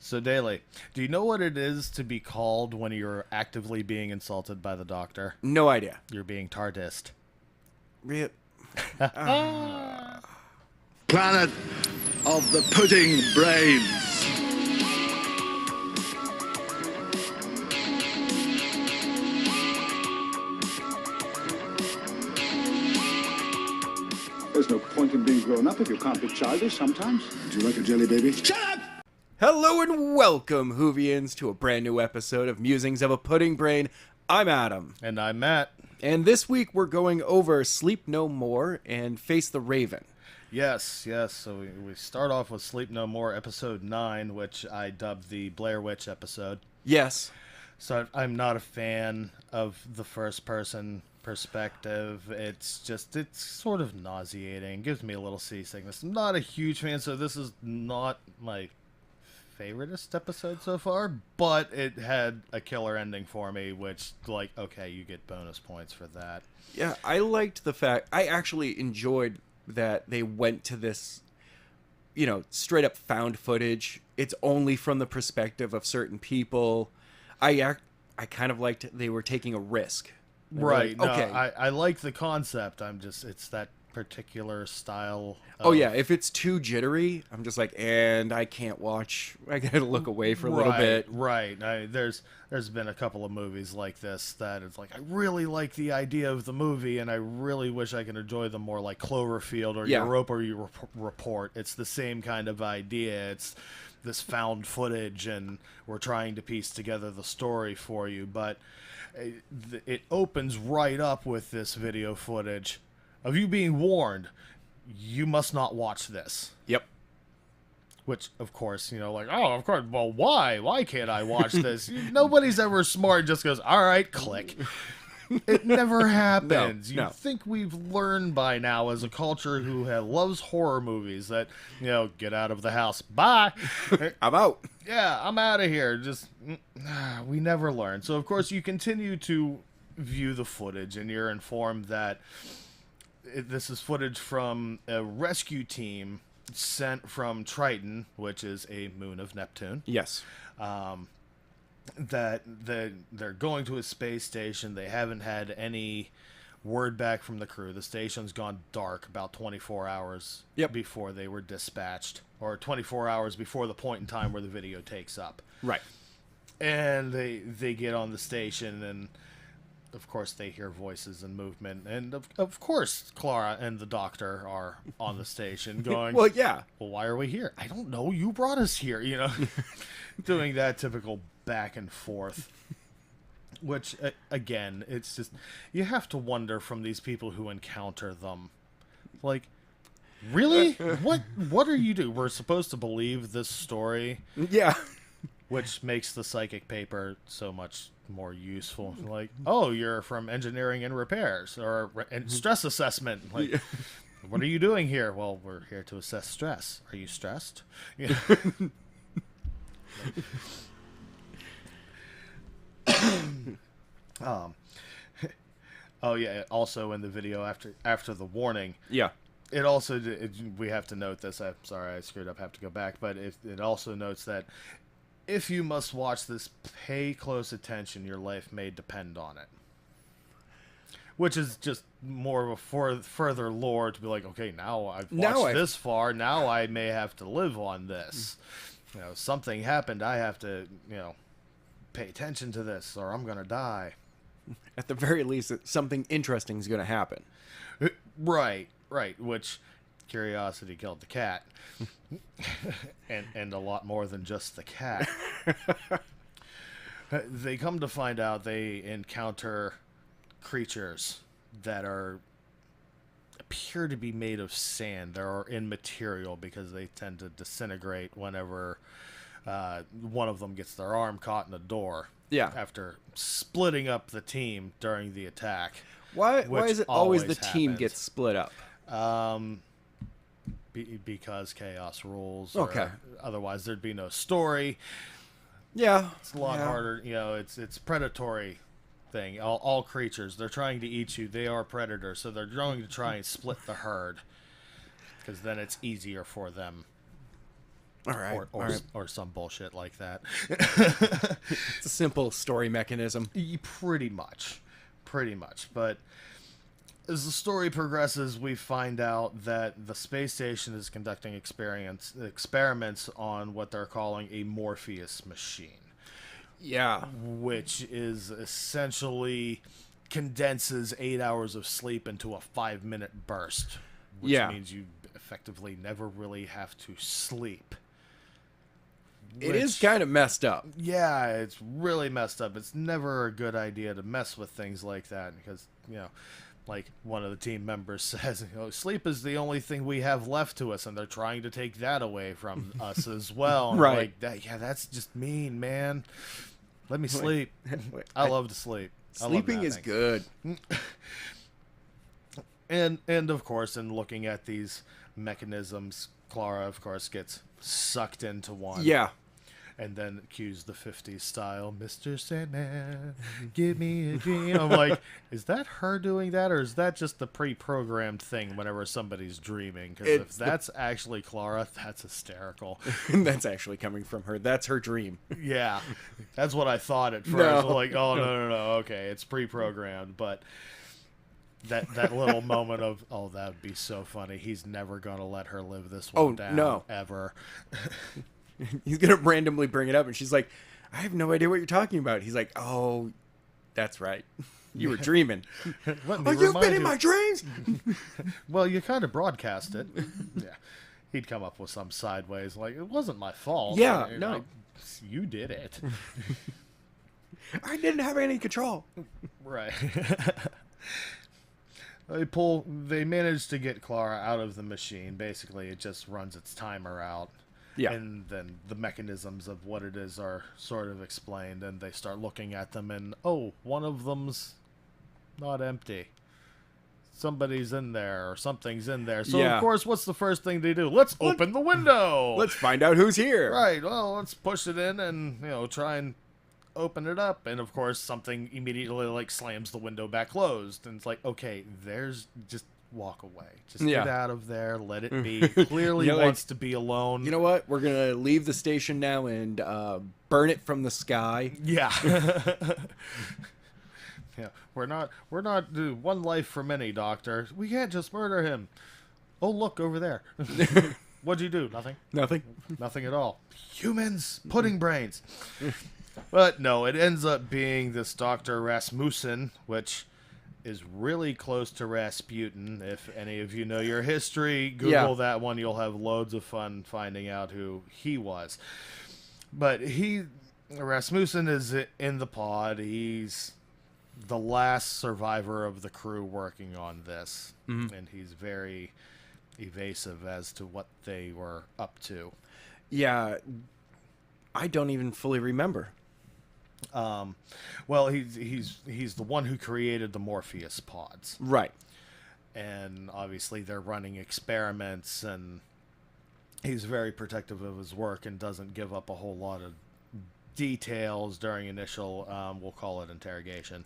So, Daly, do you know what it is to be called when you're actively being insulted by the doctor? No idea. You're being TARDISed. Re- Planet of the pudding brains. There's no point in being grown up if you can't be childish sometimes. Do you like a jelly baby? Shut up! Hello and welcome, Whovians, to a brand new episode of Musings of a Pudding Brain. I'm Adam. And I'm Matt. And this week we're going over Sleep No More and Face the Raven. Yes. So we start off with Sleep No More, episode 9, which I dubbed the Blair Witch episode. Yes. So I'm not a fan of the first-person perspective. It's sort of nauseating. Gives me a little seasickness. I'm not a huge fan, so this is not my favoriteest episode so far, but it had a killer ending for me, which, like, okay, you get bonus points for that. Yeah, I liked the fact, I actually enjoyed that they went to this, straight up found footage. It's only from the perspective of certain people. I kind of liked they were taking a risk. Right. Like, okay. No, I like the concept. It's that particular style. Oh yeah, if it's too jittery, I'm just like, and I can't watch. I gotta look away for a little bit. Right. There's been a couple of movies like this that it's like, I really like the idea of the movie, and I really wish I could enjoy them more, like Cloverfield or Europa Report. It's the same kind of idea. It's this found footage, and we're trying to piece together the story for you, but it opens right up with this video footage of you being warned, you must not watch this. Yep. Which, of course, of course, well, why? Why can't I watch this? Nobody's ever smart and just goes, all right, click. It never happens. No. You'd think we've learned by now as a culture who loves horror movies that, get out of the house. Bye. I'm out. Yeah, I'm out of here. We never learn. So, of course, you continue to view the footage, and you're informed that this is footage from a rescue team sent from Triton, which is a moon of Neptune. Yes. That they're going to a space station. They haven't had any word back from the crew. The station's gone dark about 24 hours before they were dispatched, or 24 hours before the point in time where the video takes up. Right. And they get on the station, and of course they hear voices and movement, and of course Clara and the doctor are on the station going, well, yeah. Well, why are we here? I don't know. You brought us here, doing that typical back and forth. Which, again, it's just, you have to wonder from these people who encounter them. Like, really? What are you doing? We're supposed to believe this story? Yeah. Which makes the psychic paper so much more useful. Like, oh, you're from engineering and repairs, or and stress assessment. Like, what are you doing here? Well, we're here to assess stress. Are you stressed? Oh yeah. Also, in the video after the warning, it also we have to note this. I'm sorry, I screwed up. Have to go back, but it also notes that if you must watch this, pay close attention. Your life may depend on it. Which is just more of a further lore to be like, okay, now I've watched this far. Now I may have to live on this. Something happened. I have to, pay attention to this, or I'm gonna die. At the very least, something interesting is going to happen. Right. Which, curiosity killed the cat, and a lot more than just the cat. They come to find out they encounter creatures that appear to be made of sand. They're immaterial because they tend to disintegrate whenever one of them gets their arm caught in a door. Yeah. After splitting up the team during the attack. Why is it always the team happens. gets split up? Because chaos rules. Okay. Otherwise, there'd be no story. Yeah. It's a lot harder. It's predatory thing. All creatures, they're trying to eat you. They are predators, so they're going to try and split the herd, because then it's easier for them. All right. Or some bullshit like that. It's a simple story mechanism. Pretty much. But as the story progresses, we find out that the space station is conducting experiments on what they're calling a Morpheus machine. Yeah. Which is essentially condenses 8 hours of sleep into a 5-minute burst. Which means you effectively never really have to sleep. It is kind of messed up. Yeah, it's really messed up. It's never a good idea to mess with things like that because, like one of the team members says, sleep is the only thing we have left to us, and they're trying to take that away from us as well. And right. Like that, yeah, that's just mean, man. Let me sleep. I love to sleep. Sleeping is good. And of course, in looking at these mechanisms, Clara, of course, gets sucked into one. Yeah. And then cues the 50s style, Mr. Sandman, give me a dream. I'm like, is that her doing that, or is that just the pre-programmed thing whenever somebody's dreaming? Because if that's actually Clara, that's hysterical. That's actually coming from her. That's her dream. Yeah. That's what I thought at first. No. Like, oh, no. Okay, it's pre-programmed. But that little moment of, oh, that would be so funny. He's never going to let her live this one down. No. Ever. He's going to randomly bring it up, and she's like, I have no idea what you're talking about. He's like, oh, that's right. You were dreaming. You've been in my dreams? Well, you kind of broadcast it. Yeah. He'd come up with some sideways, like, it wasn't my fault. Yeah, no. You did it. I didn't have any control. Right. They managed to get Clara out of the machine. Basically, it just runs its timer out. Yeah. And then the mechanisms of what it is are sort of explained, and they start looking at them, and, oh, one of them's not empty. Somebody's in there, or something's in there. So, of course, what's the first thing they do? Let's open the window! Let's find out who's here! Right, well, let's push it in and, try and open it up. And, of course, something immediately, slams the window back closed. And it's like, okay, there's just... walk away. Just get out of there. Let it be. Clearly wants to be alone. You know what? We're going to leave the station now and burn it from the sky. Yeah. Yeah. We're not one life for many, Doctor. We can't just murder him. Oh, look over there. What'd you do? Nothing? Nothing at all. Humans. Pudding brains. But no, it ends up being this Dr. Rasmussen, which... is really close to Rasputin. If any of you know your history, Google that one. You'll have loads of fun finding out who he was. But Rasmussen is in the pod. He's the last survivor of the crew working on this. Mm-hmm. And he's very evasive as to what they were up to. Yeah. I don't even fully remember. Well, he's the one who created the Morpheus pods. Right. And obviously they're running experiments, and he's very protective of his work and doesn't give up a whole lot of details during initial, we'll call it interrogation.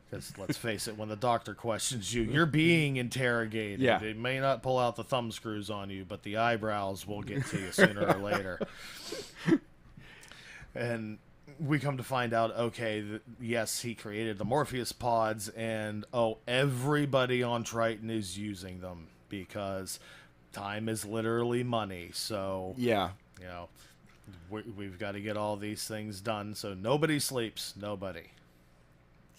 Because let's face it, when the doctor questions you, you're being interrogated. Yeah. It may not pull out the thumb screws on you, but the eyebrows will get to you sooner or later. And we come to find out, okay, yes, he created the Morpheus pods, and, everybody on Triton is using them because time is literally money. So, yeah, we've got to get all these things done. So nobody sleeps. Nobody.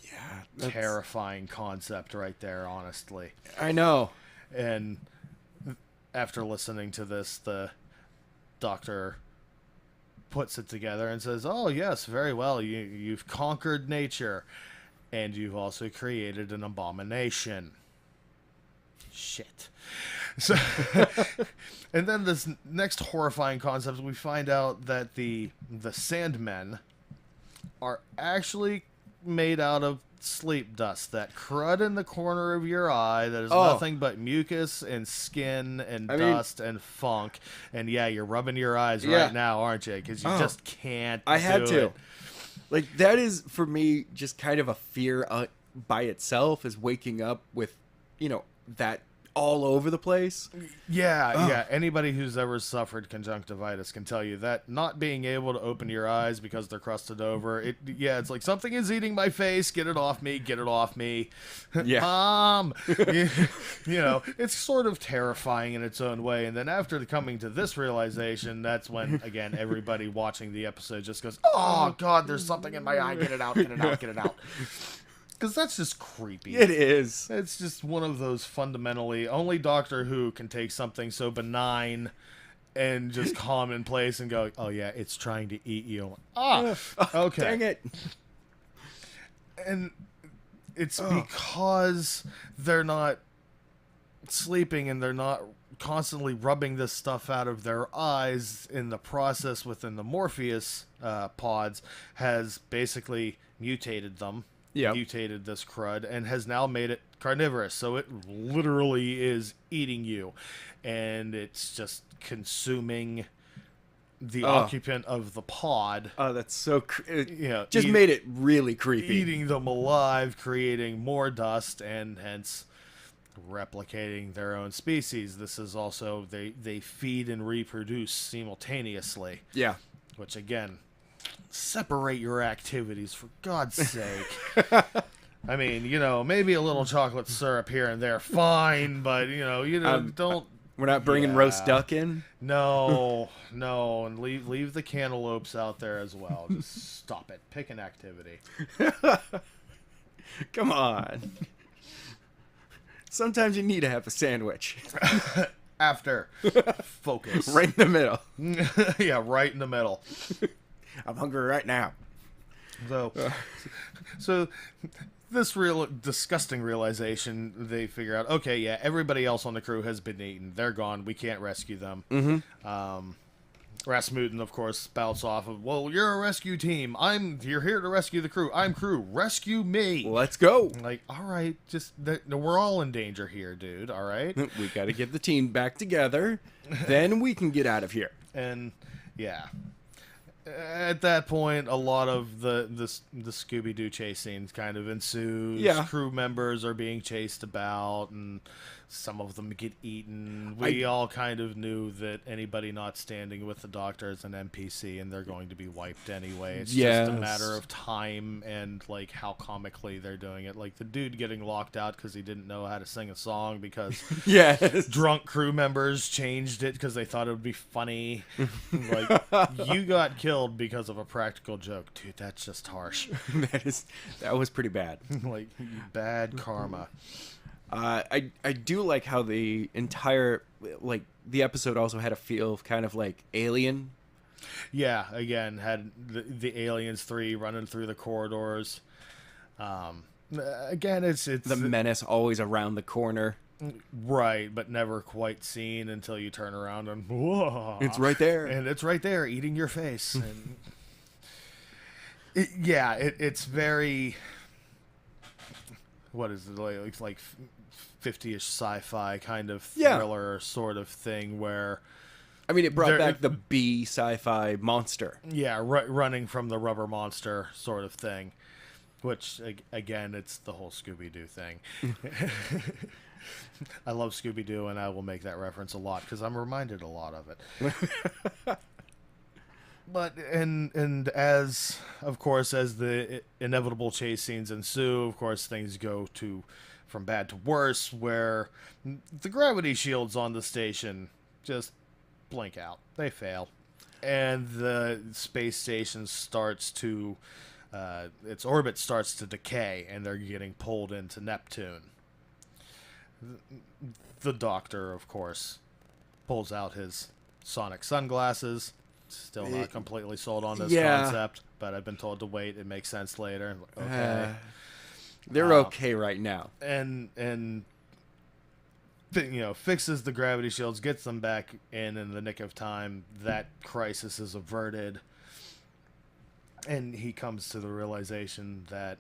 Yeah. Terrifying concept right there, honestly. I know. And after listening to this, the doctor puts it together and says, oh, yes, very well. You've conquered nature, and you've also created an abomination. Shit. So, and then this next horrifying concept, we find out that the Sandmen are actually made out of sleep dust, that crud in the corner of your eye that is nothing but mucus and skin and dust and funk. And yeah, you're rubbing your eyes right now, aren't you? Because you just can't I had to. It. Like, that is, for me, just kind of a fear by itself, is waking up with, that all over the place. Yeah. Anybody who's ever suffered conjunctivitis can tell you that not being able to open your eyes because they're crusted over, it's like something is eating my face. Get it off me. Get it off me. Yeah. Mom. It's sort of terrifying in its own way. And then after coming to this realization, that's when, again, everybody watching the episode just goes, oh, God, there's something in my eye. Get it out. Get it out. Get it out. Because that's just creepy. It is. It's just one of those fundamentally... Only Doctor Who can take something so benign and just commonplace and go, oh yeah, it's trying to eat you. Okay. Dang it. And it's because they're not sleeping and they're not constantly rubbing this stuff out of their eyes in the process within the Morpheus pods has basically mutated them. Mutated this crud and has now made it carnivorous, so it literally is eating you, and it's just consuming the occupant of the pod. Oh, that's so made it really creepy. Eating them alive, creating more dust, and hence replicating their own species. This is also they feed and reproduce simultaneously. Yeah, which again, separate your activities, for God's sake. I mean, maybe a little chocolate syrup here and there, fine, but don't. We're not bringing roast duck in. No, and leave the cantaloupes out there as well. Just stop it. Pick an activity. Come on. Sometimes you need to have a sandwich. After. Focus. Right in the middle. Yeah, right in the middle. I'm hungry right now. So this disgusting realization, they figure out, okay, yeah, everybody else on the crew has been eaten. They're gone. We can't rescue them. Mm-hmm. Rasmussen, of course, spouts off of, well, you're a rescue team. You're here to rescue the crew. I'm crew. Rescue me. Let's go. Like, all right, we're all in danger here, dude. All right. We got to get the team back together. Then we can get out of here. And yeah. At that point, a lot of the Scooby-Doo chase scenes kind of ensues. Yeah. Crew members are being chased about, and some of them get eaten. We all kind of knew that anybody not standing with the Doctor is an NPC, and they're going to be wiped anyway. It's just a matter of time and, like, how comically they're doing it. Like, the dude getting locked out because he didn't know how to sing a song because drunk crew members changed it because they thought it would be funny. Like, you got killed because of a practical joke. Dude, that's just harsh. That was pretty bad. Like, bad karma. I do like how the entire, like, the episode also had a feel of kind of like Alien. Yeah, again, had the Aliens 3 running through the corridors. Again, it's the menace always around the corner. Right, but never quite seen until you turn around and whoa, it's right there. And it's right there, eating your face. And it's very, what is it, like 50-ish sci-fi kind of thriller sort of thing where... I mean, it brought back the B sci-fi monster. Yeah, running from the rubber monster sort of thing. Which, again, it's the whole Scooby-Doo thing. I love Scooby-Doo, and I will make that reference a lot, because I'm reminded a lot of it. But, and as, of course, as the inevitable chase scenes ensue, of course, things go from bad to worse, where the gravity shields on the station just blink out. They fail. And the space station starts to, its orbit starts to decay, and they're getting pulled into Neptune. The Doctor, of course, pulls out his sonic sunglasses. Still not completely sold on this concept, but I've been told to wait. It makes sense later. Okay. They're okay right now. And fixes the gravity shields, gets them back in the nick of time. That crisis is averted. And he comes to the realization that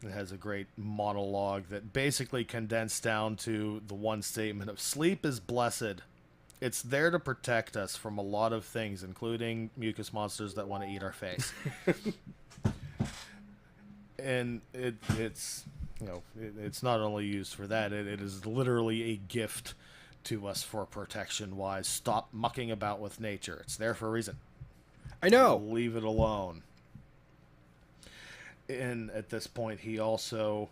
it has a great monologue that basically condensed down to the one statement of sleep is blessed. It's there to protect us from a lot of things, including mucus monsters that want to eat our face. And it's it's not only used for that, it is literally a gift to us for protection wise. Stop mucking about with nature. It's there for a reason. I know. Leave it alone. And at this point, he also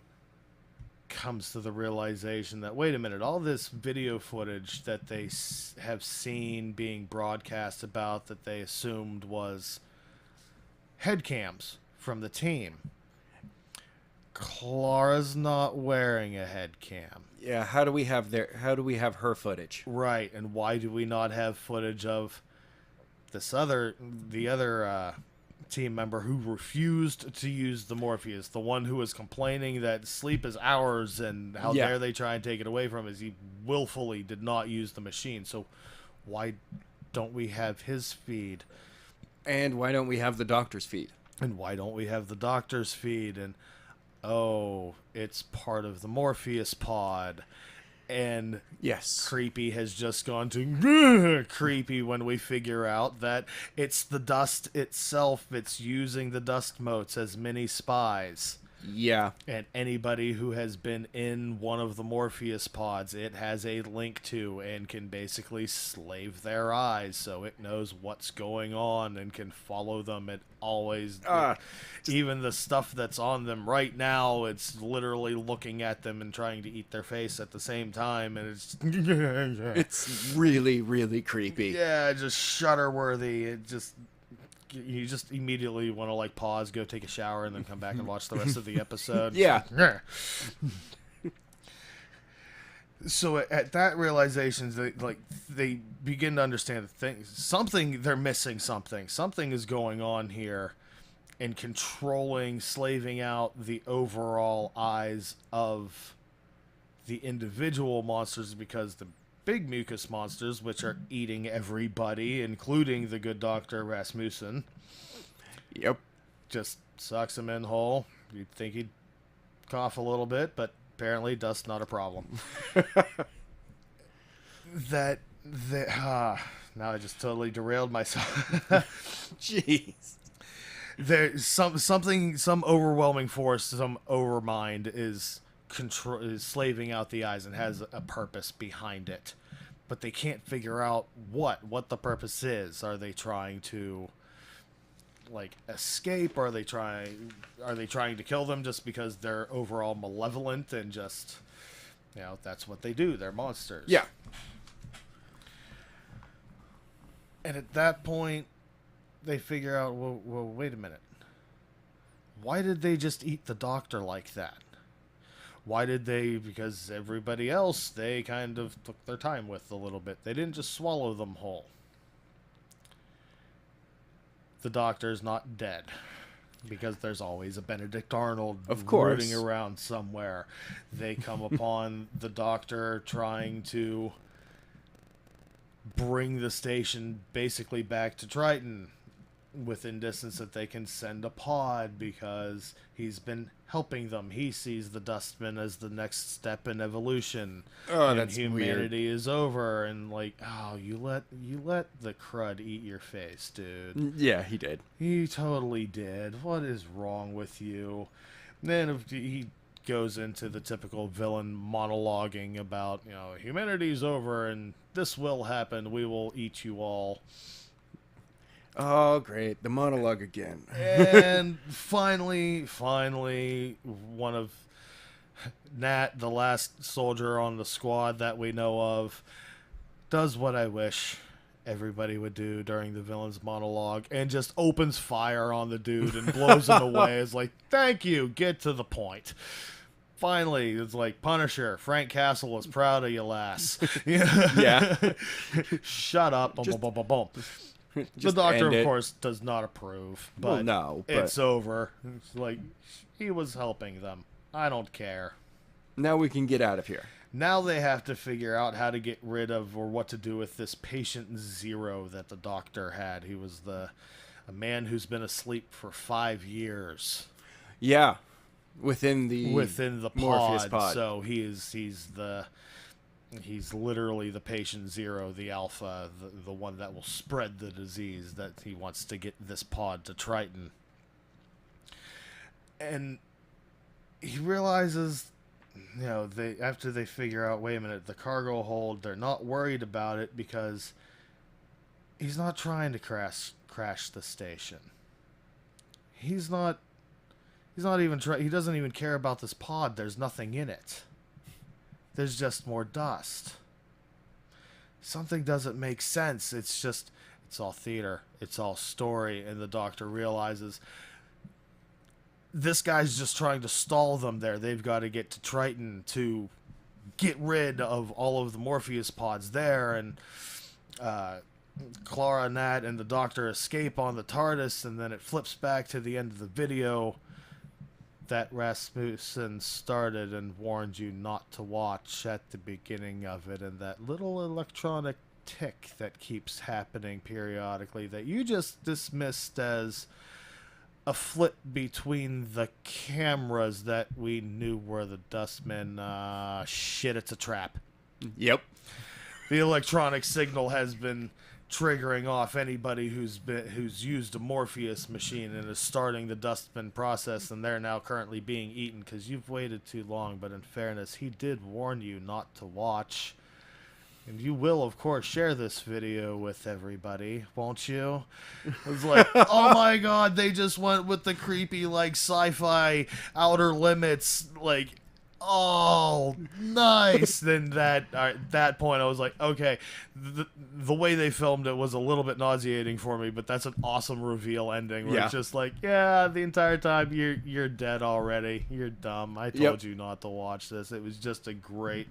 comes to the realization that, wait a minute, all this video footage that they have seen being broadcast about that they assumed was head cams from the team. Clara's not wearing a head cam. Yeah, how do we have her footage? Right, and why do we not have footage of the other team member who refused to use the Morpheus, the one who was complaining that sleep is ours and how dare they try and take it away from us? He willfully did not use the machine. So why don't we have his feed? And why don't we have the doctor's feed? And why don't we have the doctor's feed? And oh, it's part of the Morpheus pod. And yes, creepy has just gone to creepy when we figure out that it's the dust itself. It's using the dust motes as mini spies. Yeah. And anybody who has been in one of the Morpheus pods, it has a link to and can basically slave their eyes so it knows what's going on and can follow them. It always, even the stuff that's on them right now, it's literally looking at them and trying to eat their face at the same time. And it's really, really creepy. Yeah, just shudder-worthy. You just immediately want to like pause, go take a shower, and then come back and watch the rest of the episode. Yeah. So at that realization, they begin to understand they're missing something. Something is going on here, and controlling, slaving out the overall eyes of the individual monsters, because the big mucus monsters, which are eating everybody, including the good Dr. Rasmussen. Yep. Just sucks him in whole. You'd think he'd cough a little bit, but apparently dust's not a problem. Now I just totally derailed myself. Jeez. There's some overwhelming force, some overmind is slaving out the eyes and has a purpose behind it, but they can't figure out what the purpose is. Are they trying to escape? Are they trying to kill them just because they're overall malevolent and just that's what they do? They're monsters. Yeah. And at that point they figure out, well wait a minute, why did they just eat the doctor like that? Why did they? Because everybody else, they kind of took their time with a little bit. They didn't just swallow them whole. The doctor's not dead, because there's always a Benedict Arnold rooting around somewhere. They come upon the doctor trying to bring the station basically back to Triton within distance that they can send a pod, because he's been helping them. He sees the Dustman as the next step in evolution. Oh, and that's humanity is over, and you let the crud eat your face, dude. Yeah, he did. He totally did. What is wrong with you? And then he goes into the typical villain monologuing about, humanity's over and this will happen. We will eat you all. Oh, great. The monologue again. And finally, one of Nat, the last soldier on the squad that we know of, does what I wish everybody would do during the villain's monologue and just opens fire on the dude and blows him away. It's like, thank you, get to the point. Finally, it's like, Punisher, Frank Castle was proud of you, lass. Yeah. Shut up. Boom, boom, boom, boom. The doctor, of course, does not approve, but it's over. It's like, he was helping them. I don't care. Now we can get out of here. Now they have to figure out how to get rid of, or what to do with, this patient zero that the doctor had. He was a man who's been asleep for 5 years. Yeah, within the Morpheus pod. So he's literally the patient zero, the alpha, the one that will spread the disease, that he wants to get this pod to Triton. And he realizes, after they figure out, wait a minute, the cargo hold, they're not worried about it because he's not trying to crash the station. He's not even he doesn't even care about this pod. There's nothing in it. There's just more dust. Something doesn't make sense. It's all theater. It's all story. And the Doctor realizes this guy's just trying to stall them there. They've got to get to Triton to get rid of all of the Morpheus pods there. And Clara, Nat, and the Doctor escape on the TARDIS. And then it flips back to the end of the video that Rasmussen started and warned you not to watch at the beginning of it, and that little electronic tick that keeps happening periodically that you just dismissed as a flip between the cameras that we knew were the Dustmen. Shit, it's a trap. Yep. The electronic signal has been triggering off anybody who's used a Morpheus machine and is starting the Dustman process, and they're now currently being eaten because you've waited too long. But in fairness, he did warn you not to watch, and you will, of course, share this video with everybody, won't you? It was like, oh my god, they just went with the creepy, like, sci-fi Outer Limits, like, oh, nice. Then at that point, I was like, okay, the way they filmed it was a little bit nauseating for me, but that's an awesome reveal ending where it's just like, yeah, the entire time you're dead already. You're dumb. I told you not to watch this. It was just a great...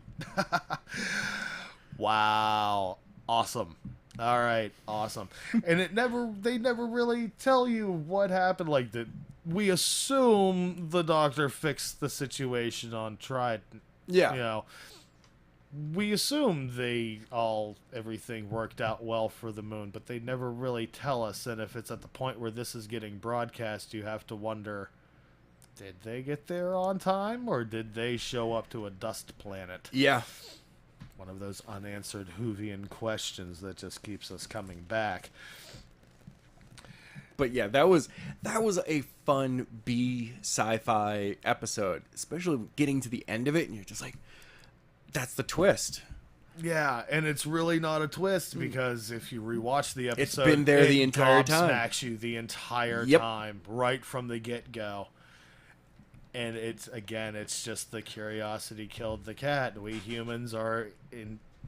Wow. Awesome. All right. Awesome. And they never really tell you what happened. Like, we assume the Doctor fixed the situation on Trident. Yeah. We assume everything worked out well for the moon, but they never really tell us. And if it's at the point where this is getting broadcast, you have to wonder, did they get there on time, or did they show up to a dust planet? Yeah. One of those unanswered Whovian questions that just keeps us coming back. But yeah, that was a fun B sci-fi episode, especially getting to the end of it, and you're just like, that's the twist. Yeah, and it's really not a twist, because if you rewatch the episode, it's been there the entire time. It gobsmacks you the entire time, right from the get-go. And it's just the curiosity killed the cat. We humans are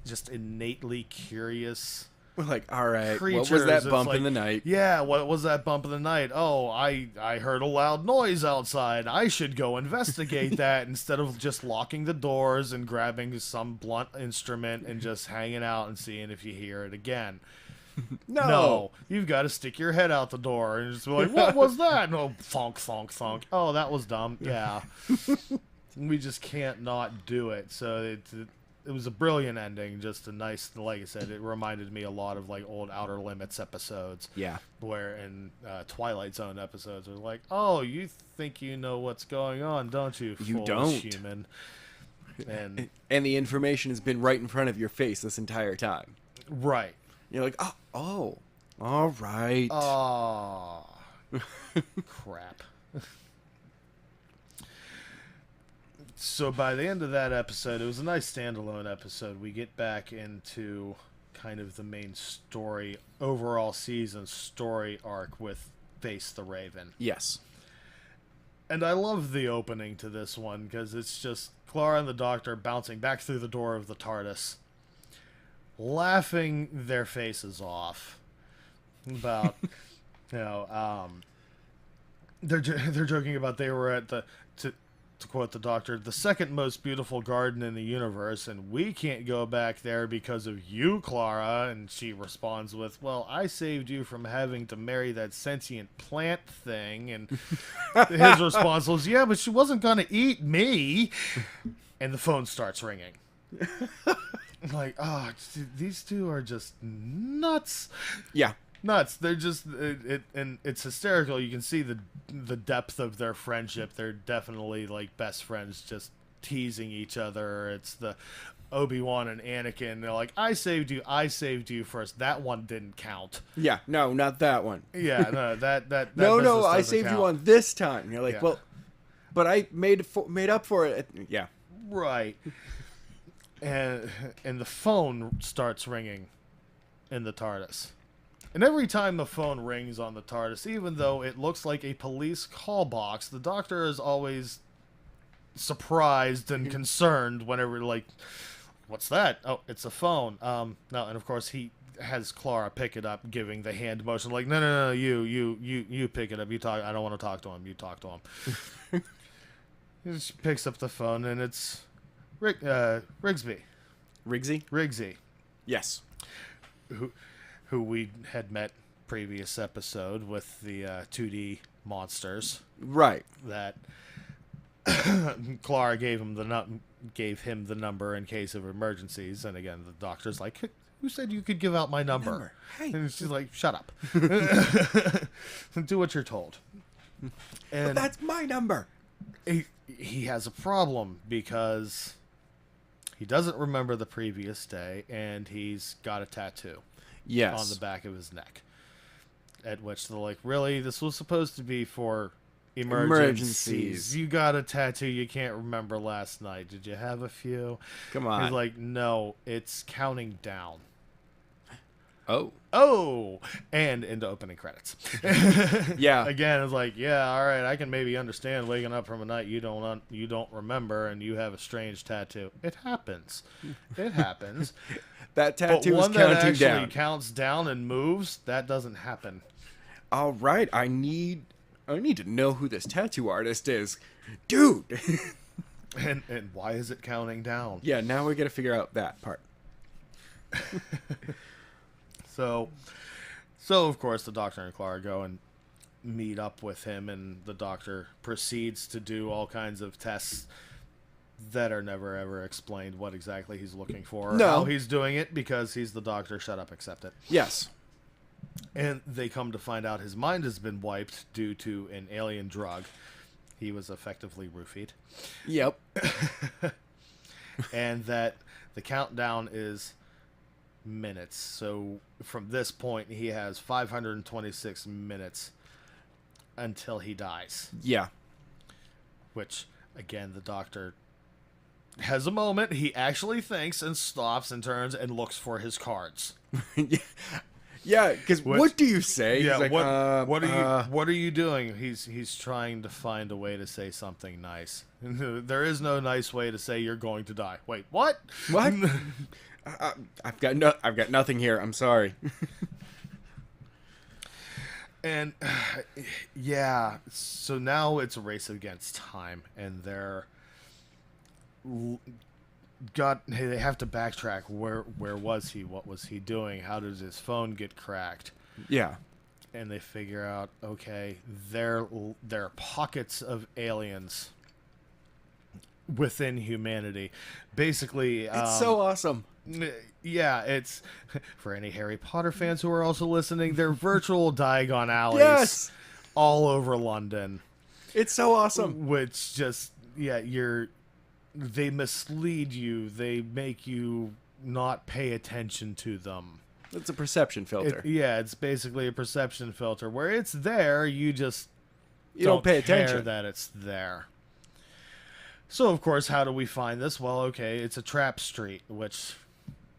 just innately curious. We're like, all right, creatures. What was that bump in the night? Yeah, what was that bump in the night? Oh, I heard a loud noise outside. I should go investigate that instead of just locking the doors and grabbing some blunt instrument and just hanging out and seeing if you hear it again. No, you've got to stick your head out the door and just be like, what was that? No, thunk, thunk, thunk. Oh, that was dumb. Yeah. We just can't not do it. So it was a brilliant ending. Just a nice, like I said, it reminded me a lot of like old Outer Limits episodes. Yeah. Where in Twilight Zone episodes, were like, oh, you think you know what's going on, don't you? You don't. Human. And the information has been right in front of your face this entire time. Right. You're like, oh, all right. Oh, crap. So by the end of that episode, it was a nice standalone episode. We get back into kind of the main story, overall season story arc with Face the Raven. Yes. And I love the opening to this one because it's just Clara and the Doctor bouncing back through the door of the TARDIS, laughing their faces off about, they're joking about they were at to quote the Doctor, the second most beautiful garden in the universe, and we can't go back there because of you, Clara. And she responds with, well, I saved you from having to marry that sentient plant thing. And his response was, yeah, but she wasn't going to eat me. And the phone starts ringing. I'm like, oh, these two are just nuts. Yeah. Nuts. They're just and it's hysterical. You can see the depth of their friendship. They're definitely like best friends, just teasing each other. It's the Obi-Wan and Anakin. They're like, I saved you first. That one didn't count. Yeah, no, not that one. Yeah, no, that no, I saved count. you on this time. And you're like, yeah. well, but I made up for it. Yeah. Right. And the phone starts ringing in the TARDIS. And every time the phone rings on the TARDIS, even though it looks like a police call box, the Doctor is always surprised and concerned whenever, like, what's that? Oh, it's a phone. No, and of course he has Clara pick it up, giving the hand motion, like, no, you pick it up. You talk. I don't want to talk to him. You talk to him. He just picks up the phone, and it's Rigsby. Rigsy? Yes. Who we had met previous episode with the 2D monsters. Right. That Clara gave him the number in case of emergencies, and again the Doctor's like, who said you could give out my number? Hey. And she's like, shut up. Do what you're told. And but that's my number. He has a problem because he doesn't remember the previous day, and he's got a tattoo. Yes. On the back of his neck. At which they're like, really? This was supposed to be for emergencies. You got a tattoo you can't remember last night. Did you have a few? Come on. He's like, no, it's counting down. Oh. And into opening credits. Yeah. Again, it's like, yeah, all right, I can maybe understand waking up from a night you don't remember and you have a strange tattoo. It happens. It happens. That tattoo but is one that counting actually down. counts down and moves, that doesn't happen. All right, I need to know who this tattoo artist is, dude. And why is it counting down? Yeah, now we got to figure out that part. So of course the Doctor and Clara go and meet up with him, and the Doctor proceeds to do all kinds of tests that are never ever explained what exactly he's looking for or how he's doing it, because he's the Doctor. Shut up, accept it. Yes. And they come to find out his mind has been wiped due to an alien drug. He was effectively roofied. Yep. And that the countdown is minutes. So from this point, he has 526 minutes until he dies. Yeah. Which, again, the Doctor has a moment. He actually thinks and stops and turns and looks for his cards. Yeah, because what do you say? Yeah, like, what are you doing? He's trying to find a way to say something nice. There is no nice way to say you're going to die. Wait, what? What? I've got nothing here. I'm sorry. And yeah, so now it's a race against time, and they have to backtrack. Where was he? What was he doing? How did his phone get cracked? Yeah. And they figure out, okay, there are pockets of aliens within humanity. Basically, it's so awesome. Yeah, it's for any Harry Potter fans who are also listening. They're virtual Diagon alleys, yes, all over London. It's so awesome. Which just they mislead you. They make you not pay attention to them. It's a perception filter. It's basically a perception filter where it's there. You just don't pay attention that it's there. So, of course, how do we find this? Well, okay, it's a trap street, which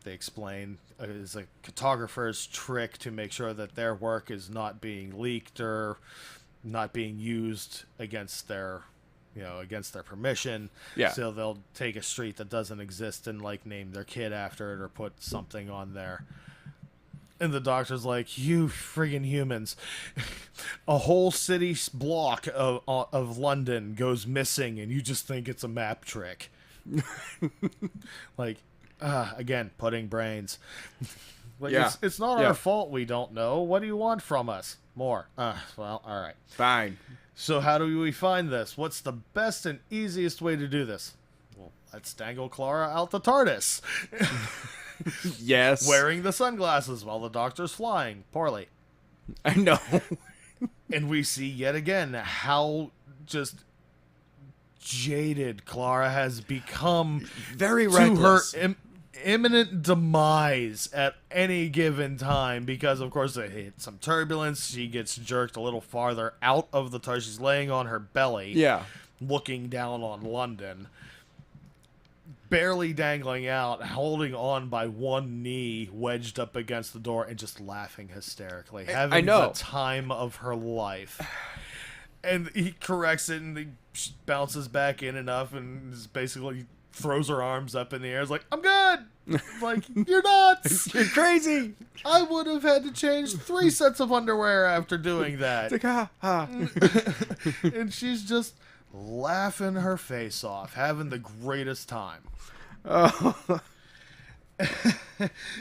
they explain is a cartographer's trick to make sure that their work is not being leaked or not being used against their permission. Yeah. So they'll take a street that doesn't exist and name their kid after it or put something on there. And the Doctor's like, you friggin' humans. A whole city block of London goes missing and you just think it's a map trick. Again, putting brains. It's not our fault we don't know. What do you want from us? More. Well, all right. Fine. So how do we find this? What's the best and easiest way to do this? Well, let's dangle Clara out the TARDIS. Yes. Wearing the sunglasses while the Doctor's flying. Poorly. I know. And we see yet again how just jaded Clara has become. Very reckless. To her imminent demise at any given time, because of course they hit some turbulence. She gets jerked a little farther out of the TARDIS. She's laying on her belly. Yeah. looking down on London, barely dangling out, holding on by one knee, wedged up against the door, and just laughing hysterically, having the time of her life. And he corrects it, and he bounces back in enough, and is basically throws her arms up in the air. It's like, I'm good. Like, you're nuts. You're crazy. I would have had to change 3 sets of underwear after doing that. It's like, ha, ha. And she's just laughing her face off, having the greatest time. Oh.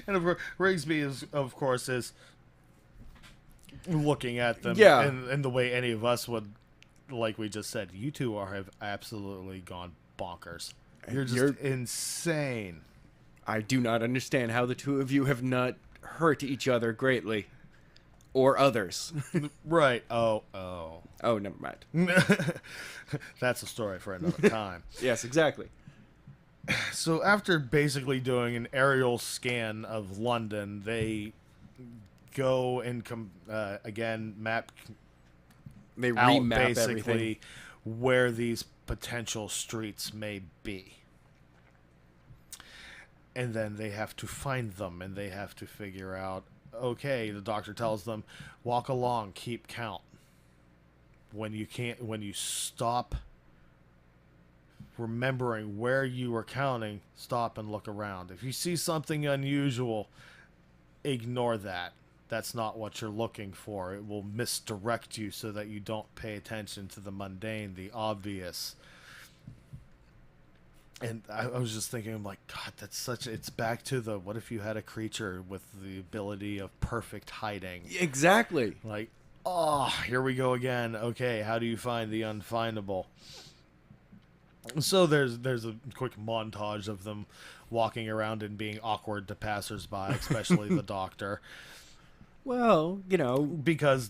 And of course, Rigsby is looking at them in the way any of us would, like we just said. You two have absolutely gone bonkers. You're insane. I do not understand how the two of you have not hurt each other greatly. Or others. Right. Oh, never mind. That's a story for another time. Yes, exactly. So after basically doing an aerial scan of London, they go and again map. They out remap basically everything. Where these potential streets may be. And then they have to find them, and they have to figure out, okay, the doctor tells them, walk along, keep count. When you stop remembering where you were counting, stop and look around. If you see something unusual, ignore that. That's not what you're looking for. It will misdirect you so that you don't pay attention to the mundane, the obvious. And I was just thinking, I'm like, God, it's back to the, what if you had a creature with the ability of perfect hiding? Exactly. Like, oh, here we go again. Okay, how do you find the unfindable? So there's a quick montage of them walking around and being awkward to passersby, especially the doctor. Well, because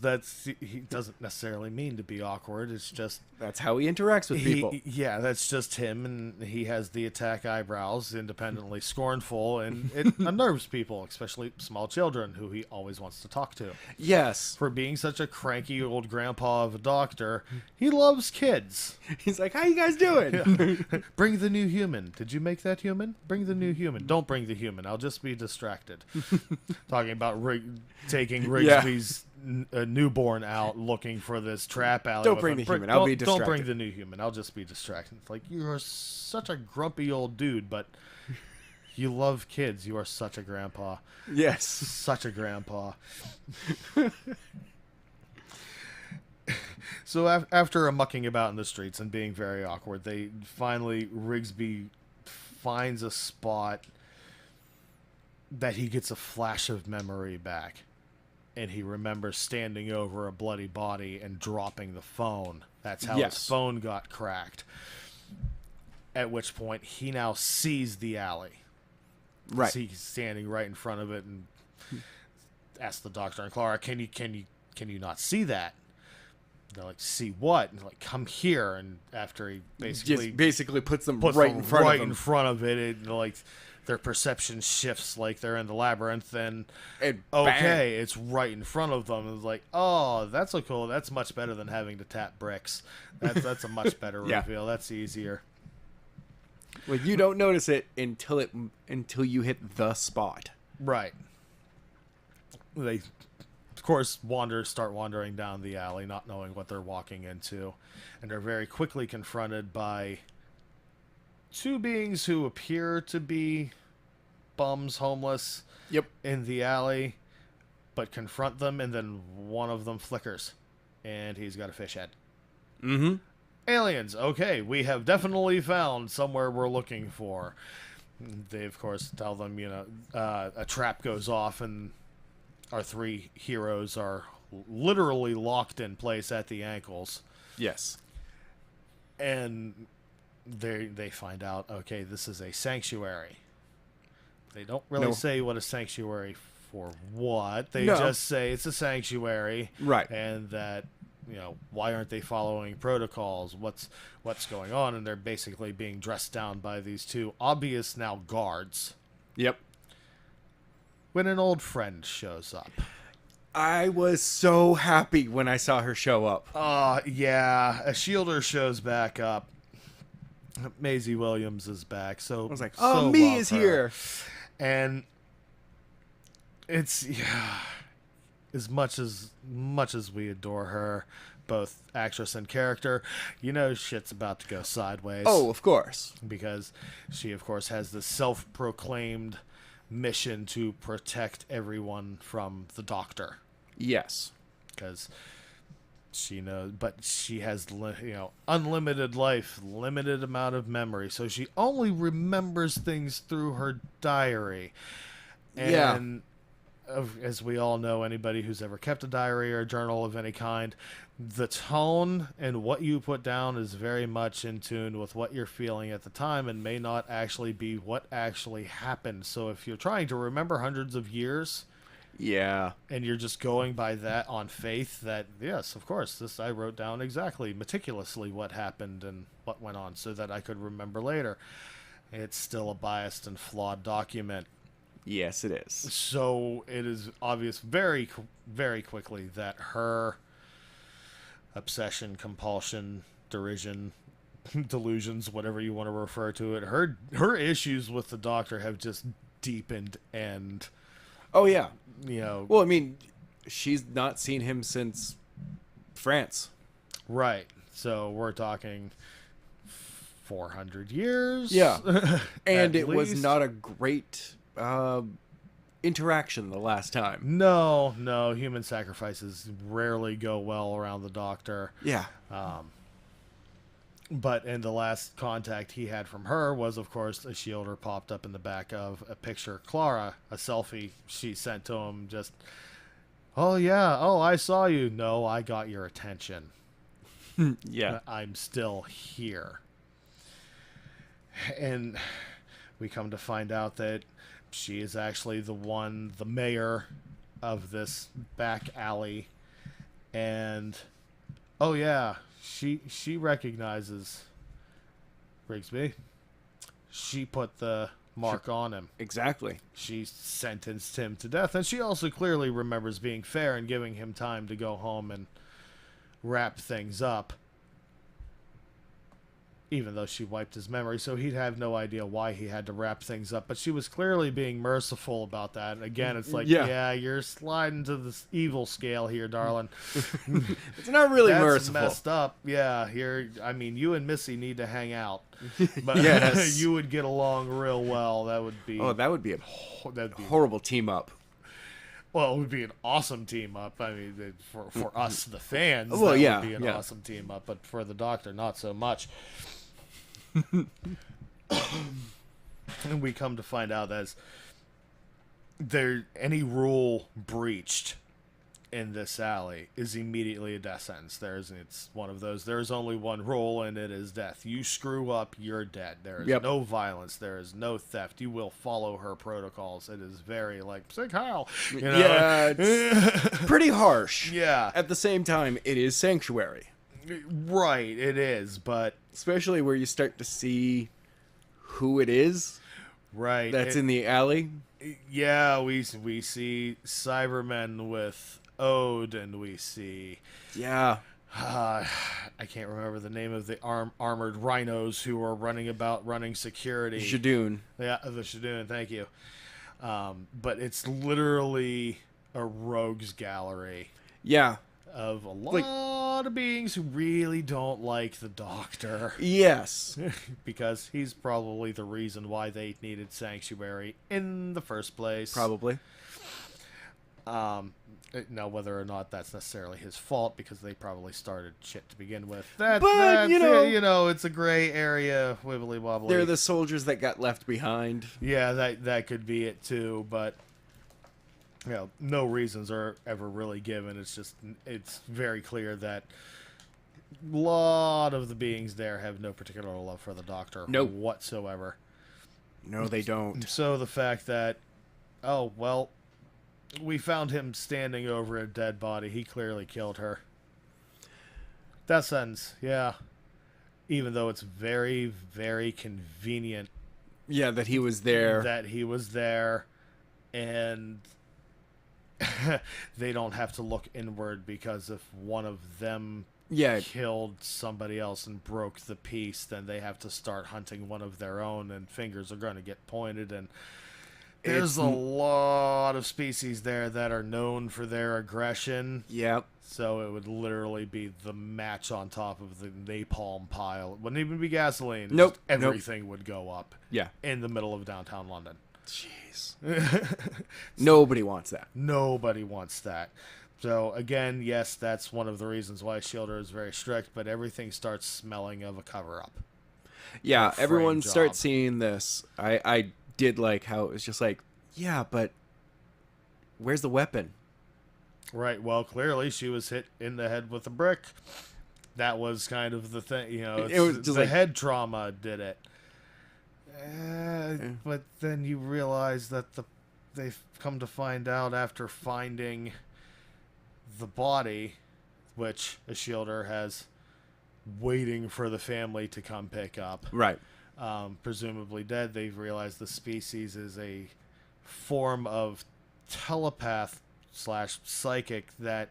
he doesn't necessarily mean to be awkward. It's just that's how he interacts with people. Yeah, that's just him, and he has the attack eyebrows, independently scornful, and it unnerves people, especially small children who he always wants to talk to. Yes. For being such a cranky old grandpa of a doctor, he loves kids. He's like, how you guys doing? Yeah. Bring the new human. Did you make that human? Bring the new human. Don't bring the human. I'll just be distracted. Talking about taking Rigsby's newborn out looking for this trap alley. Don't bring the human. I'll be distracted. Don't bring the new human. I'll just be distracted. It's like, you are such a grumpy old dude, but you love kids. You are such a grandpa. Yes. Such a grandpa. So after mucking about in the streets and being very awkward, Rigsby finds a spot that he gets a flash of memory back. And he remembers standing over a bloody body and dropping the phone. That's how his phone got cracked. At which point, he now sees the alley. Right. He's standing right in front of it and asks the doctor and Clara, "Can you not see that?" They're like, "See what?" And they're like, "Come here." And after he basically puts them right in front of it, like, their perception shifts like they're in the labyrinth, and bang. It's right in front of them. It's like, oh, that's that's much better than having to tap bricks. That's a much better reveal. That's easier. Well, you don't notice it until you hit the spot. Right. They, of course, start wandering down the alley, not knowing what they're walking into, and are very quickly confronted by two beings who appear to be bums, homeless, in the alley, but confront them, and then one of them flickers, and he's got a fish head. Mm-hmm. Aliens. Okay, we have definitely found somewhere we're looking for. They, of course, tell them, a trap goes off, and our three heroes are literally locked in place at the ankles. Yes. And they find out, okay, this is a sanctuary. They don't really say what a sanctuary for what. They just say it's a sanctuary. Right. And that, why aren't they following protocols? What's going on? And they're basically being dressed down by these two obvious now guards. Yep. When an old friend shows up. I was so happy when I saw her show up. Yeah. A Shielder shows back up. Maisie Williams is back. So I was like, so me love is her. here. And it's, yeah, as much as we adore her, both actress and character, you know shit's about to go sideways. Oh, of course. Because she, of course, has this self-proclaimed mission to protect everyone from the Doctor. Yes. Because she knows, but she has, unlimited life, limited amount of memory, so she only remembers things through her diary. And as we all know, anybody who's ever kept a diary or a journal of any kind, the tone and what you put down is very much in tune with what you're feeling at the time and may not actually be what actually happened. So if you're trying to remember hundreds of years, and you're just going by that on faith that, yes, of course, this I wrote down exactly, meticulously what happened and what went on so that I could remember later, it's still a biased and flawed document. Yes, it is. So it is obvious very, very quickly that her obsession, compulsion, derision, delusions, whatever you want to refer to it, her issues with the Doctor have just deepened. And well, I mean, she's not seen him since France, right? So we're talking 400 years, and it was not a great interaction the last time. No, human sacrifices rarely go well around the Doctor. But in the last contact he had from her was, of course, a Shielder popped up in the back of a picture, Clara, a selfie she sent to him, just, I saw you. No, I got your attention. I'm still here. And we come to find out that she is actually the mayor of this back alley. And, she recognizes Rigsby. She put the mark on him. Exactly. She sentenced him to death. And she also clearly remembers being fair and giving him time to go home and wrap things up. Even though she wiped his memory, so he'd have no idea why he had to wrap things up. But she was clearly being merciful about that. And again, it's like, you're sliding to this evil scale here, darling. It's not really That's merciful. Messed up. Yeah, you and Missy need to hang out. But you would get along real well. That would be... Oh, that would be a horrible team up. Well, it would be an awesome team up. I mean, for us, the fans, that would be an awesome team up. But for the Doctor, not so much. And we come to find out that any rule breached in this alley is immediately a death sentence. It's one of those. There's only one rule, and it is death. You screw up, you're dead. There is no violence. There is no theft. You will follow her protocols. It is very Sick Heil. Yeah, it's pretty harsh. Yeah. At the same time, it is Sanctuary. Right, it is, but especially where you start to see who it is. Right. That's in the alley. Yeah, we see Cybermen with Ode, and we see... I can't remember the name of the armored rhinos who are running security. Shadoon. Yeah, the Shadoon, thank you. But it's literally a rogues gallery. Yeah. Of a lot of beings who really don't like the Doctor. Yes. Because he's probably the reason why they needed Sanctuary in the first place. Probably. Now, whether or not that's necessarily his fault, because they probably started shit to begin with. It's a gray area, wibbly wobbly. They're the soldiers that got left behind. Yeah, that could be it too, but... no reasons are ever really given. It's very clear that a lot of the beings there have no particular love for the Doctor whatsoever. No, they don't. So the fact that, we found him standing over a dead body. He clearly killed her. Death sentence, yeah. Even though it's very, very convenient. Yeah, that he was there. And... they don't have to look inward, because if one of them killed somebody else and broke the peace, then they have to start hunting one of their own, and fingers are going to get pointed. And there's a lot of species there that are known for their aggression. Yep. So it would literally be the match on top of the napalm pile. It wouldn't even be gasoline. Nope. Just everything would go up. Yeah. In the middle of downtown London. Jeez. Nobody wants that. Nobody wants that. So, again, yes, that's one of the reasons why Shielder is very strict, but everything starts smelling of a cover-up. Yeah, everyone starts seeing this. I did like how it was just like, yeah, but where's the weapon? Right, well, clearly she was hit in the head with a brick. That was kind of the thing, it was just the head trauma did it. But then you realize that they've come to find out after finding the body, which a Shielder has waiting for the family to come pick up. Right. Presumably dead. They've realized the species is a form of telepath / psychic that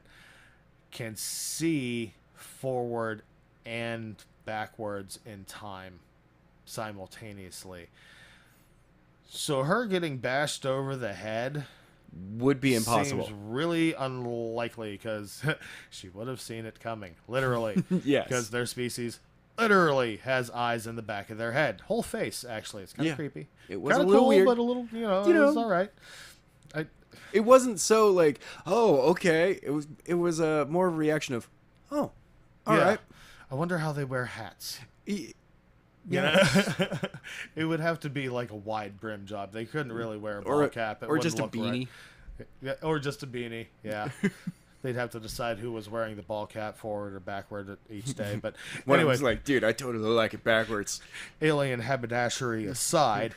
can see forward and backwards in time simultaneously. So her getting bashed over the head would be impossible. Seems really unlikely, because she would have seen it coming, literally. Yes. Because their species literally has eyes in the back of their head. Whole face, actually. It's kind of creepy. It was kind a of little cool, weird. But a little, it was all right. It wasn't so like, oh, okay. It was a more of a reaction of, oh, all right. I wonder how they wear hats. Yeah. It would have to be like a wide brim job. They couldn't really wear a ball cap. Or just a beanie. Right. Yeah, or just a beanie. Yeah. They'd have to decide who was wearing the ball cap forward or backward each day. But anyway, was like, dude, I totally like it backwards. Alien haberdashery aside,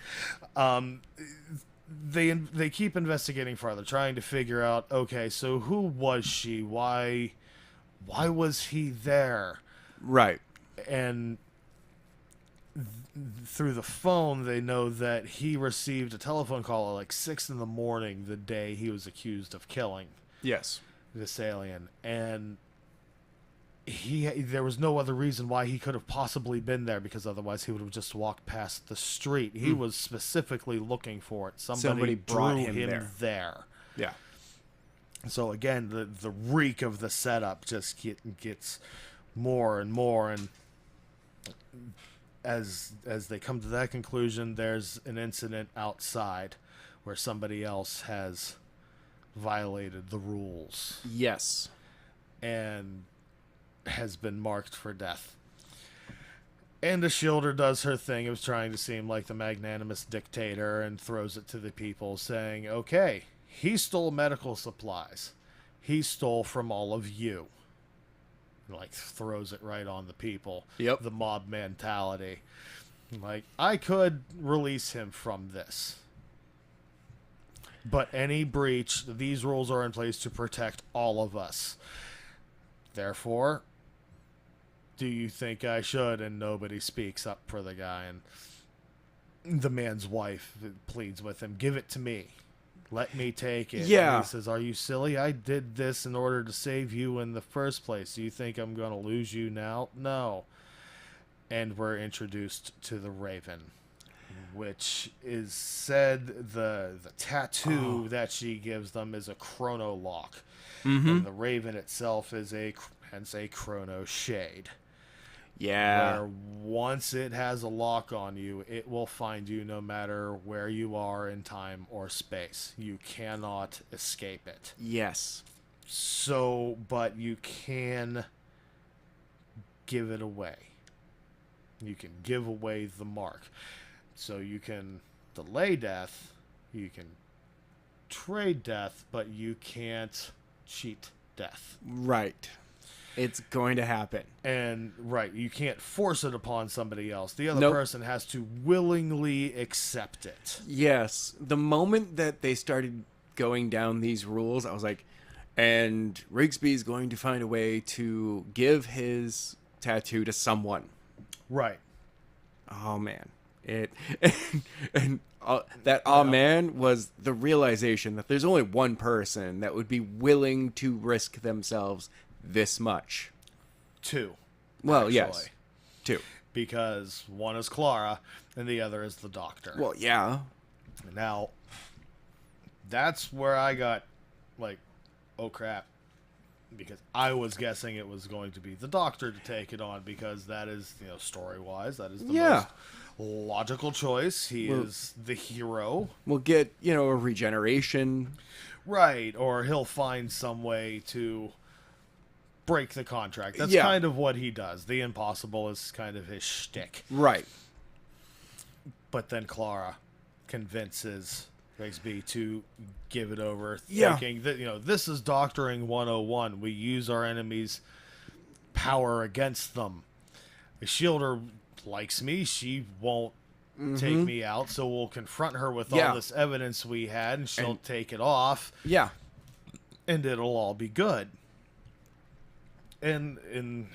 they keep investigating further, trying to figure out, okay, so who was she? Why was he there? Right. And through the phone, they know that he received a telephone call at like 6 a.m. the day he was accused of killing this alien, and there was no other reason why he could have possibly been there, because otherwise he would have just walked past the street. He was specifically looking for it. Somebody brought him there. Yeah. So again, the reek of the setup just gets more and more, and as they come to that conclusion, there's an incident outside where somebody else has violated the rules. Yes. And has been marked for death. And the Shielder does her thing of trying to seem like the magnanimous dictator and throws it to the people, saying, okay, he stole medical supplies. He stole from all of you. Like, throws it right on the people. Yep. The mob mentality. Like, I could release him from this. But any breach, these rules are in place to protect all of us. Therefore, do you think I should? And nobody speaks up for the guy. And the man's wife pleads with him, give it to me. Let me take it. Yeah. And he says, are you silly? I did this in order to save you in the first place. Do you think I'm going to lose you now? No. And we're introduced to the Raven, which is said the tattoo that she gives them is a chrono lock. Mm-hmm. And the Raven itself is hence a chrono shade. Yeah. Where once it has a lock on you, it will find you no matter where you are in time or space. You cannot escape it. Yes. So, but you can give it away. You can give away the mark. So you can delay death, you can trade death, but you can't cheat death. Right. It's going to happen. And, right, you can't force it upon somebody else. The other person has to willingly accept it. Yes. The moment that they started going down these rules, I was like, and Rigsby's going to find a way to give his tattoo to someone. Right. Oh, man. It and that man was the realization that there's only one person that would be willing to risk themselves this much. Two. Well, actually. Yes. Two. Because one is Clara and the other is the doctor. Well, yeah. Now, that's where I got like, oh crap. Because I was guessing it was going to be the doctor to take it on because that is, story-wise, that is the most logical choice. He is the hero. We'll get, a regeneration. Right, or he'll find some way to break the contract. That's kind of what he does. The impossible is kind of his shtick. Right. But then Clara convinces Rigsby to give it over, thinking that, this is doctoring 101. We use our enemy's power against them. The Shielder likes me. She won't take me out, so we'll confront her with all this evidence we had, and she'll take it off. Yeah. And it'll all be good. And in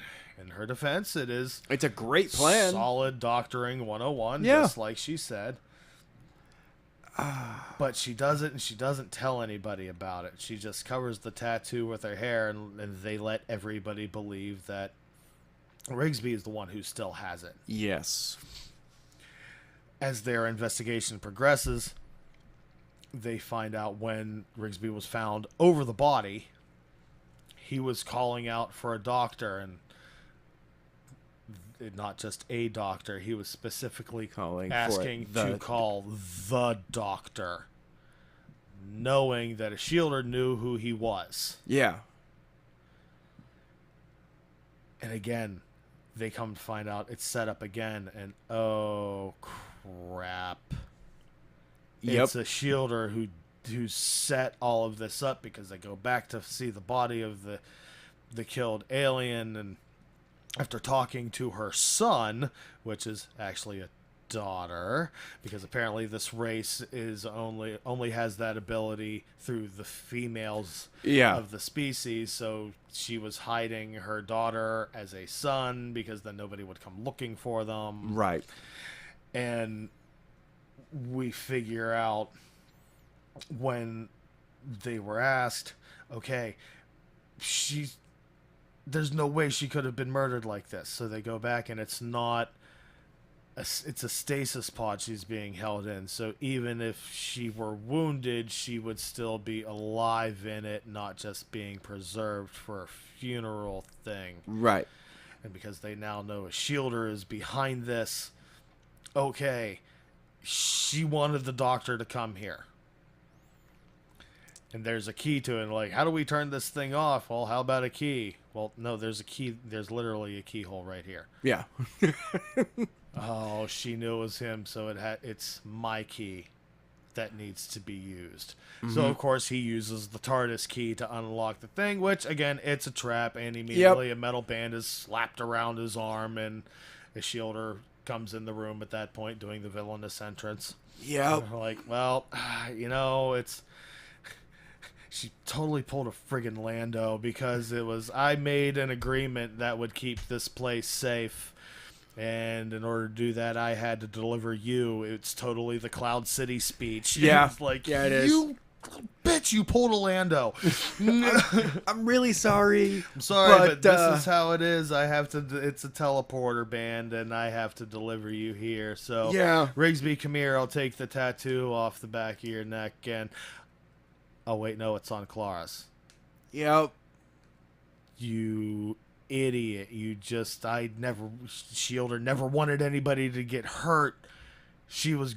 her defense, it's a great plan. Solid doctoring 101, just like she said. But she doesn't, and she doesn't tell anybody about it. She just covers the tattoo with her hair, and they let everybody believe that Rigsby is the one who still has it. Yes. As their investigation progresses, they find out when Rigsby was found over the body, he was calling out for a doctor, and not just a doctor. He was specifically asking to call the doctor, knowing that a Shielder knew who he was. Yeah. And again, they come to find out it's set up again, and oh crap. Yep. It's a Shielder who set all of this up, because they go back to see the body of the killed alien, and after talking to her son, which is actually a daughter, because apparently this race is only has that ability through the females of the species, so she was hiding her daughter as a son because then nobody would come looking for them. Right. And we figure out when they were asked, okay, there's no way she could have been murdered like this. So they go back, and it's a stasis pod she's being held in. So even if she were wounded, she would still be alive in it, not just being preserved for a funeral thing. Right. And because they now know a Shielder is behind this, okay, she wanted the doctor to come here. And there's a key to it. Like, how do we turn this thing off? Well, how about a key? Well, no, there's a key. There's literally a keyhole right here. Yeah. Oh, she knew it was him, so it's my key that needs to be used. Mm-hmm. So, of course, he uses the TARDIS key to unlock the thing, which, again, it's a trap, and immediately a metal band is slapped around his arm, and a Shielder comes in the room at that point doing the villainous entrance. Yeah. Like, well, it's... She totally pulled a friggin' Lando, because I made an agreement that would keep this place safe, and in order to do that, I had to deliver you. It's totally the Cloud City speech. Yeah. It's like, yeah, it is. You bitch, you pulled a Lando. I'm really sorry. I'm sorry, but this is how it is. It's a teleporter band, and I have to deliver you here. So, yeah. Rigsby, come here. I'll take the tattoo off the back of your neck, and... Oh, wait, no, it's on Clara's. Yep. You idiot. Shielder never wanted anybody to get hurt. She was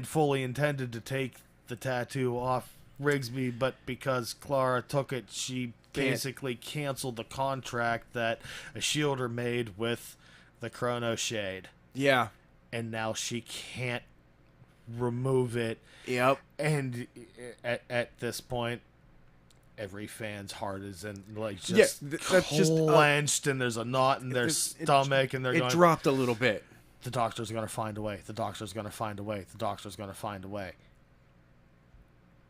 fully intended to take the tattoo off Rigsby, but because Clara took it, she basically canceled the contract that a Shielder made with the Chrono Shade. Yeah. And now she can't remove it. Yep. And at this point, every fan's heart is just clenched, and there's a knot in their stomach, and it dropped a little bit. The doctor's going to find a way. The doctor's going to find a way. The doctor's going to find a way.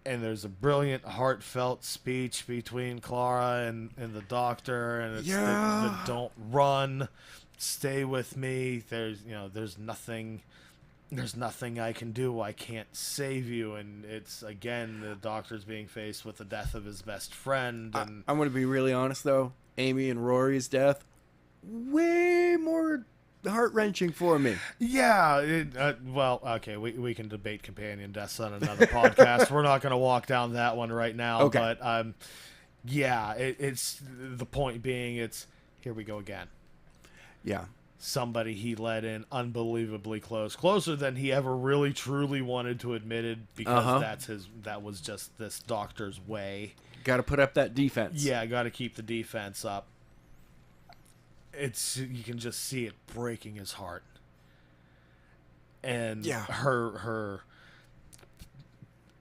And there's a brilliant, heartfelt speech between Clara and the doctor, and it's the don't run, stay with me. There's nothing there's nothing I can do. I can't save you. And it's, again, the Doctor's being faced with the death of his best friend. And I'm going to be really honest, though. Amy and Rory's death, way more heart-wrenching for me. Yeah. Well, okay, we can debate companion deaths on another podcast. We're not going to walk down that one right now. Okay. But, yeah, it's the point being, it's here we go again. Yeah. Somebody he let in unbelievably closer than he ever really truly wanted to admit it, because that was just this Doctor's way. Got to put up that defense. Yeah, got to keep the defense up. You can just see it breaking his heart. And her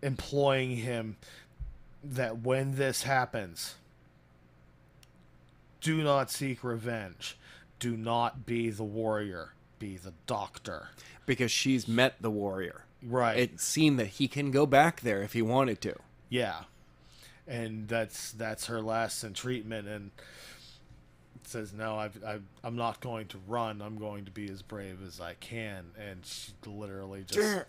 employing him that when this happens, do not seek revenge. Do not be the warrior. Be the Doctor. Because she's met the warrior. Right. It seemed that he can go back there if he wanted to. Yeah. And that's her last in treatment. And it says, no, I'm not going to run. I'm going to be as brave as I can. And she literally just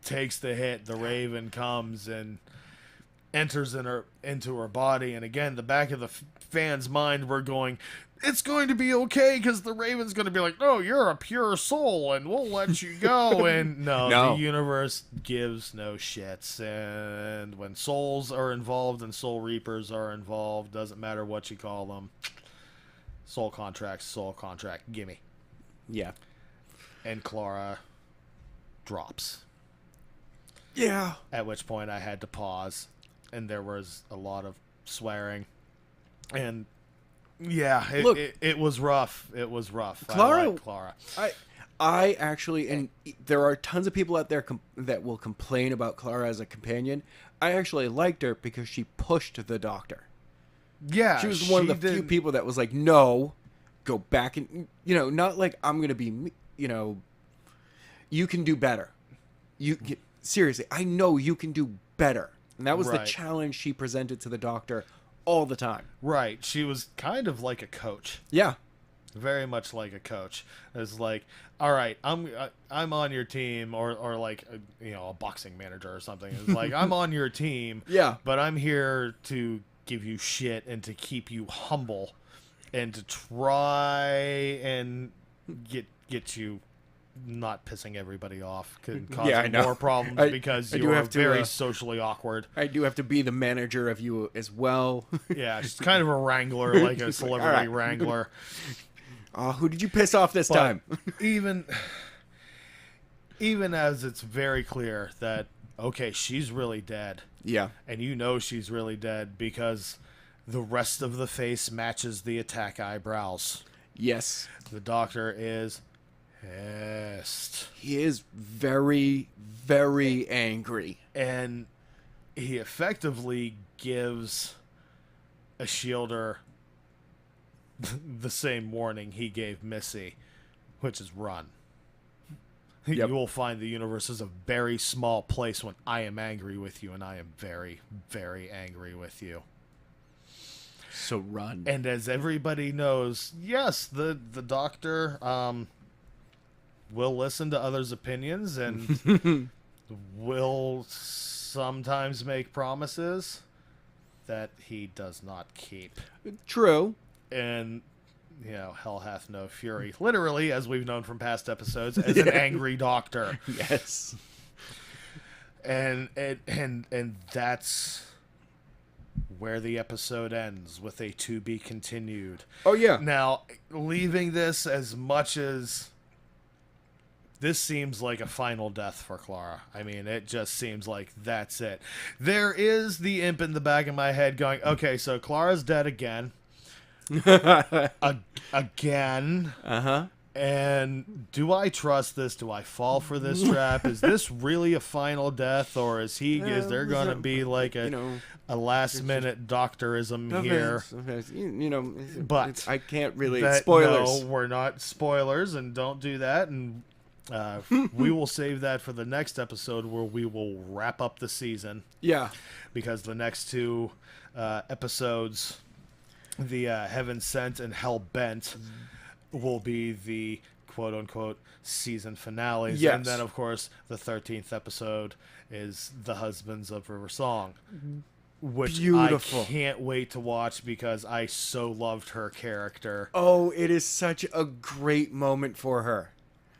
takes the hit. The Raven comes and enters into her body. And again, the back of the fan's mind, we're going, it's going to be okay, because the Raven's going to be like, no, you're a pure soul and we'll let you go. And no, the universe gives no shits. And when souls are involved and soul reapers are involved, doesn't matter what you call them, soul contract, gimme. Yeah. And Clara drops. Yeah. At which point I had to pause, and there was a lot of swearing. And yeah, it was rough. It was rough. Clara, I like Clara. I actually, and there are tons of people out there that will complain about Clara as a companion. I actually liked her because she pushed the Doctor. Yeah, she was one of the few people that was like, no, go back and, not like I'm going to be, you can do better. Seriously, I know you can do better. And that was the challenge she presented to the Doctor all the time. Right. She was kind of like a coach. Yeah. Very much like a coach. It's like, all right, I'm on your team, or like a boxing manager or something. It's like, I'm on your team. Yeah. But I'm here to give you shit and to keep you humble and to try and get you not pissing everybody off, causing more problems because you are very socially awkward. I do have to be the manager of you as well. Yeah, she's kind of a wrangler, like a celebrity wrangler. Who did you piss off this time? even as it's very clear that, okay, she's really dead. Yeah. And she's really dead because the rest of the face matches the attack eyebrows. Yes. The Doctor is pissed. He is very, very angry. And he effectively gives a shielder the same warning he gave Missy, which is run. Yep. You will find the universe is a very small place when I am angry with you, and I am very, very angry with you. So run. And as everybody knows, yes, the Doctor will listen to others' opinions and will sometimes make promises that he does not keep. True. And, hell hath no fury. Literally, as we've known from past episodes, as an angry Doctor. Yes. And that's where the episode ends, with a to be continued. Oh, yeah. Now, leaving this, as much as this seems like a final death for Clara. I mean, it just seems like that's it. There is the imp in the back of my head going, okay, so Clara's dead again. Again. Uh-huh. And do I trust this? Do I fall for this trap? Is this really a final death, or is there going to be like a last minute doctorism here? But I can't really spoilers. No, we're not spoilers, and don't do that. And we will save that for the next episode, where we will wrap up the season. Yeah, because the next two episodes, the Heaven Sent and Hell Bent, will be the quote-unquote season finales. Yes. And then, of course, the 13th episode is The Husbands of River Song, which Beautiful. I can't wait to watch because I so loved her character. Oh, it is such a great moment for her.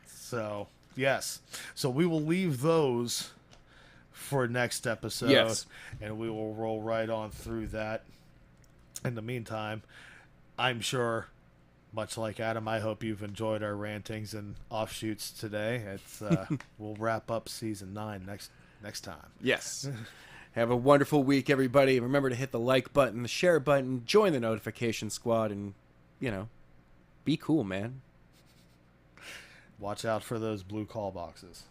So, yes. So we will leave those for next episode. Yes. And we will roll right on through that. In the meantime, I'm sure, much like Adam, I hope you've enjoyed our rantings and offshoots today. It's we'll wrap up season 9 next time. Yes. Have a wonderful week, everybody. Remember to hit the like button, the share button, join the notification squad, and, be cool, man. Watch out for those blue call boxes.